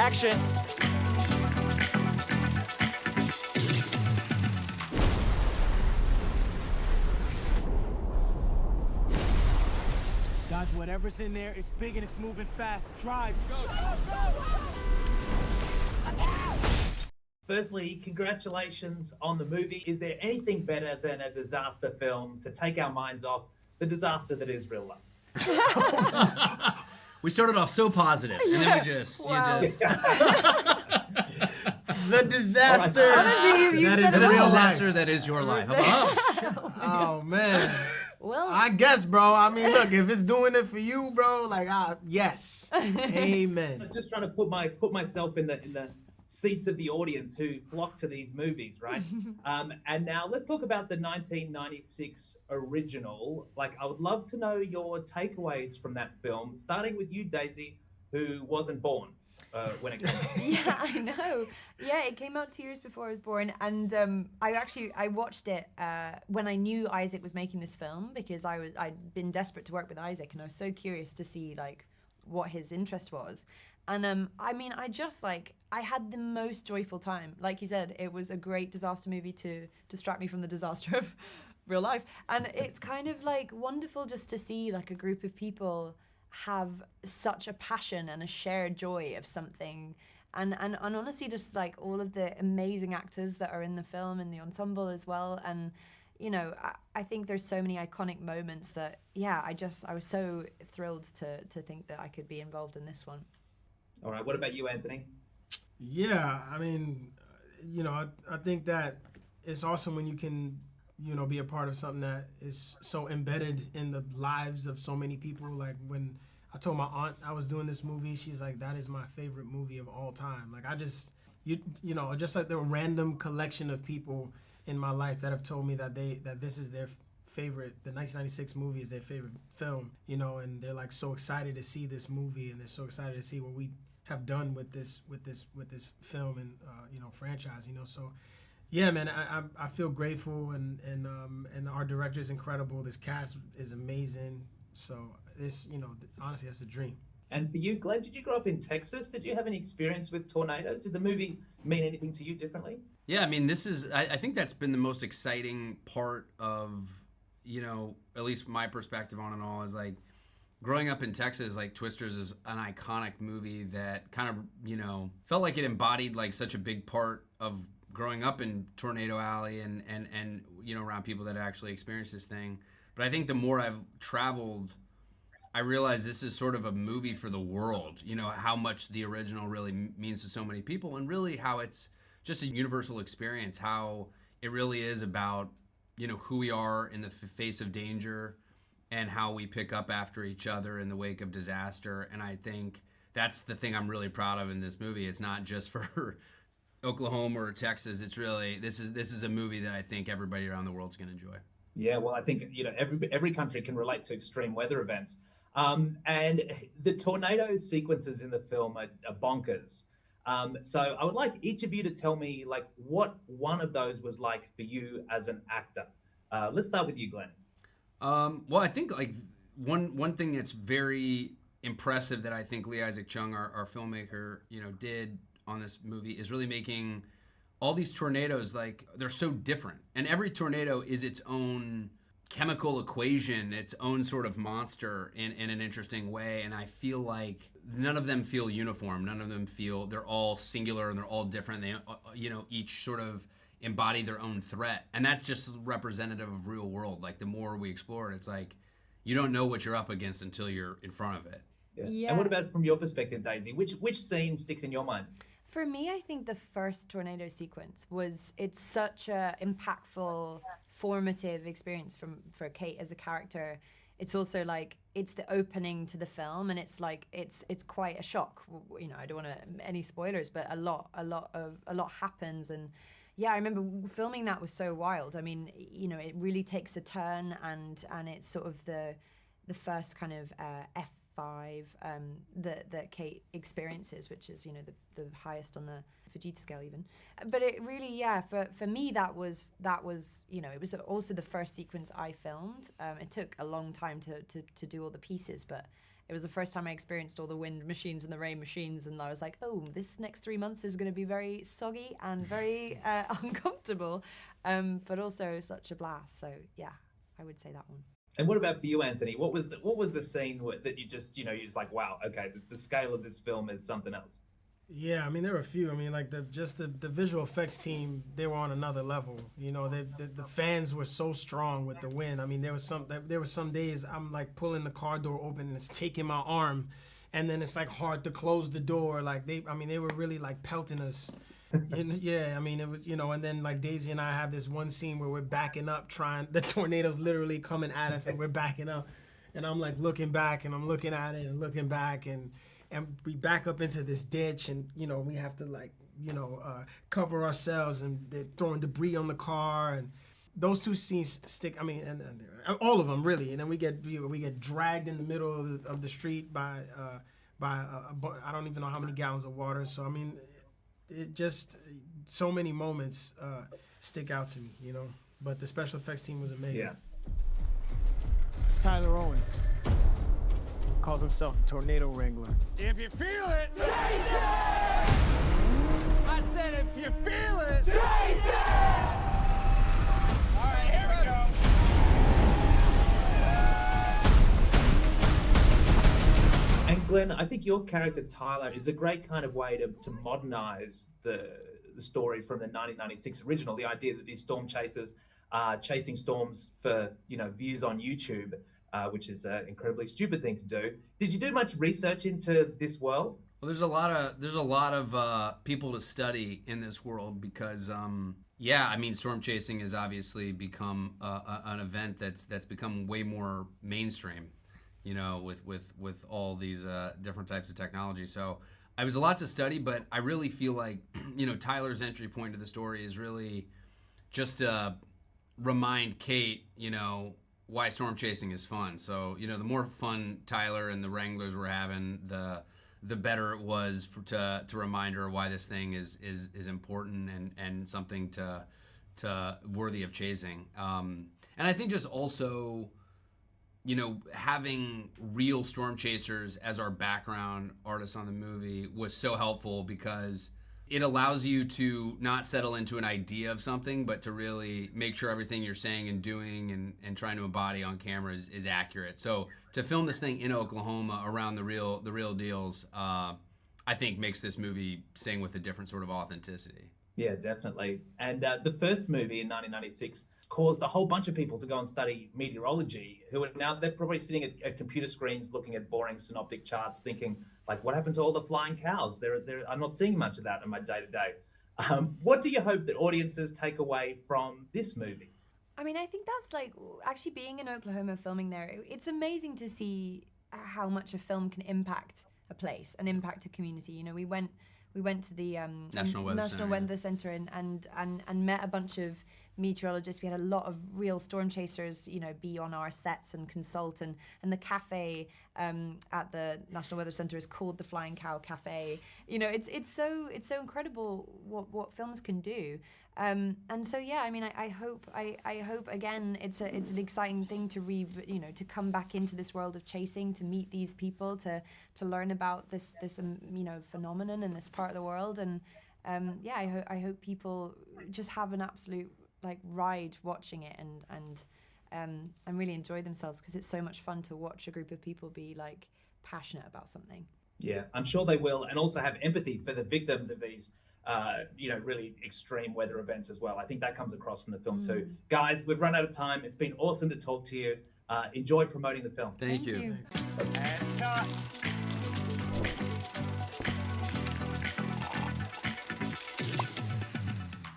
Action! Guys, whatever's in there, it's big and it's moving fast. Drive. Go. Firstly, congratulations on the movie. Is there anything better than a disaster film to take our minds off the disaster that is real life? We started off so positive, and then we just, Wow. you just. The disaster. Honestly, you that said is it The real all. disaster life. that is your life. How about? Oh man. Well, I guess, bro. I mean, look, if it's doing it for you, bro, like, yes. Amen. I'm just trying to put myself in the seats of the audience who flock to these movies, right? And now let's talk about the 1996 original. Like, I would love to know your takeaways from that film, starting with you, Daisy, who wasn't born when it came out. yeah, I know. Yeah, it came out 2 years before I was born, and I watched it when I knew Isaac was making this film, because I'd been desperate to work with Isaac, and I was so curious to see like what his interest was. And I mean, I had the most joyful time. Like you said, it was a great disaster movie to distract me from the disaster of real life. And it's kind of like wonderful just to see like a group of people have such a passion and a shared joy of something. And honestly, just like all of the amazing actors that are in the film and the ensemble as well. And, you know, I think there's so many iconic moments that, yeah, I was so thrilled to think that I could be involved in this one. All right, what about you, Anthony? Yeah, I mean, you know, I think that it's awesome when you can, you know, be a part of something that is so embedded in the lives of so many people. Like when I told my aunt I was doing this movie, she's like, that is my favorite movie of all time. Like I just, you know, just like the random collection of people in my life that have told me that this is their favorite, the 1996 movie is their favorite film, you know, and they're like so excited to see this movie, and they're so excited to see what we have done with this film and you know, franchise, you know. So yeah, man, I feel grateful, and our director is incredible. This cast is amazing. So this, you know, honestly, that's a dream. And for you, Glenn, did you grow up in Texas? Did you have any experience with tornadoes? Did the movie mean anything to you differently? Yeah, I mean, I think that's been the most exciting part of, you know, at least my perspective on it all, is like growing up in Texas. Like Twisters is an iconic movie that kind of, you know, felt like it embodied like such a big part of growing up in Tornado Alley and you know, around people that actually experienced this thing. But I think the more I've traveled, I realize this is sort of a movie for the world, you know, how much the original really means to so many people, and really how it's just a universal experience, how it really is about, you know, who we are in the face of danger and how we pick up after each other in the wake of disaster. And I think that's the thing I'm really proud of in this movie. It's not just for Oklahoma or Texas. It's really, this is a movie that I think everybody around the world's going to enjoy. Yeah, well, I think, you know, every country can relate to extreme weather events. And the tornado sequences in the film are bonkers. So I would like each of you to tell me, like, what one of those was like for you as an actor. Let's start with you, Glenn. Well, I think like one thing that's very impressive that I think Lee Isaac Chung, our filmmaker, you know, did on this movie is really making all these tornadoes, like, they're so different, and every tornado is its own chemical equation, its own sort of monster in an interesting way. And I feel like none of them feel uniform. None of them feel, they're all singular and they're all different. They, you know, each sort of embody their own threat. And that's just representative of real world. Like the more we explore it, it's like, you don't know what you're up against until you're in front of it. Yeah. And what about from your perspective, Daisy? Which scene sticks in your mind? For me, I think the first tornado sequence it's such a impactful, formative experience for Kate as a character. It's also like, it's the opening to the film, and it's like, it's quite a shock. You know, I don't want any spoilers, but a lot happens. And yeah, I remember filming that was so wild. I mean, you know, it really takes a turn, and it's sort of the first kind of F5 that Kate experiences, which is, you know, the highest on the Fujita scale even. But it really, yeah, for me that was, you know, it was also the first sequence I filmed. It took a long time to do all the pieces, but it was the first time I experienced all the wind machines and the rain machines, and I was like, oh, this next 3 months is going to be very soggy and very uncomfortable, but also such a blast. So yeah, I would say that one. And what about for you, Anthony? What was the scene that you just you're just like, wow, okay, the scale of this film is something else? Yeah, I mean, there were a few. I mean, like the visual effects team, they were on another level. You know, the fans were so strong with the wind. I mean, there were some days I'm like pulling the car door open and it's taking my arm, and then it's like hard to close the door. Like they were really like pelting us. And yeah, I mean, it was, you know, and then like Daisy and I have this one scene where we're backing up, the tornado's literally coming at us and we're backing up, and I'm like looking back and I'm looking at it and looking back, and we back up into this ditch, and you know, we have to like, you know, cover ourselves, and they're throwing debris on the car, and those two scenes stick. I mean, and all of them really. And then we get dragged in the middle of the street by I don't even know how many gallons of water. So I mean, it just, so many moments stick out to me, you know. But the special effects team was amazing. Yeah. It's Tyler Owens. Calls himself the Tornado Wrangler. If you feel it, chase it! I said if you feel it, chase it! All right, here we go. And Glenn, I think your character Tyler is a great kind of way to modernize the story from the 1996 original. The idea that these storm chasers are chasing storms for, you know, views on YouTube, which is an incredibly stupid thing to do. Did you do much research into this world? Well, there's a lot of people to study in this world because, yeah, I mean, storm chasing has obviously become an event that's become way more mainstream, you know, with all these different types of technology. So I was a lot to study, but I really feel like, you know, Tyler's entry point to the story is really just to remind Kate, you know, why storm chasing is fun. So, you know, the more fun Tyler and the Wranglers were having, the better it was to remind her why this thing is important and something to worthy of chasing. And I think just also, you know, having real storm chasers as our background artists on the movie was so helpful because it allows you to not settle into an idea of something, but to really make sure everything you're saying and doing and trying to embody on camera is accurate. So to film this thing in Oklahoma around the real deals, I think makes this movie sing with a different sort of authenticity. Yeah, definitely. And the first movie in 1996 caused a whole bunch of people to go and study meteorology, who are now, they're probably sitting at computer screens looking at boring synoptic charts thinking, like, what happened to all the flying cows? I'm not seeing much of that in my day-to-day. What do you hope that audiences take away from this movie? I mean, I think that's like, actually being in Oklahoma filming there, it's amazing to see how much a film can impact a place and impact a community. You know, we went to the National Weather Center and met a bunch of meteorologists. We had a lot of real storm chasers, you know, be on our sets and consult, and the cafe at the National Weather Center is called the Flying Cow Cafe. You know, it's so incredible what films can do. And so yeah, I mean, I hope again it's an exciting thing to come back into this world of chasing, to meet these people, to learn about this you know, phenomenon in this part of the world, and yeah, I hope people just have an absolute like ride watching it and really enjoy themselves, because it's so much fun to watch a group of people be like passionate about something. Yeah, I'm sure they will, and also have empathy for the victims of these you know, really extreme weather events as well. I think that comes across in the film too. Guys, we've run out of time. It's been awesome to talk to you. Enjoy promoting the film. Thank you. And cut.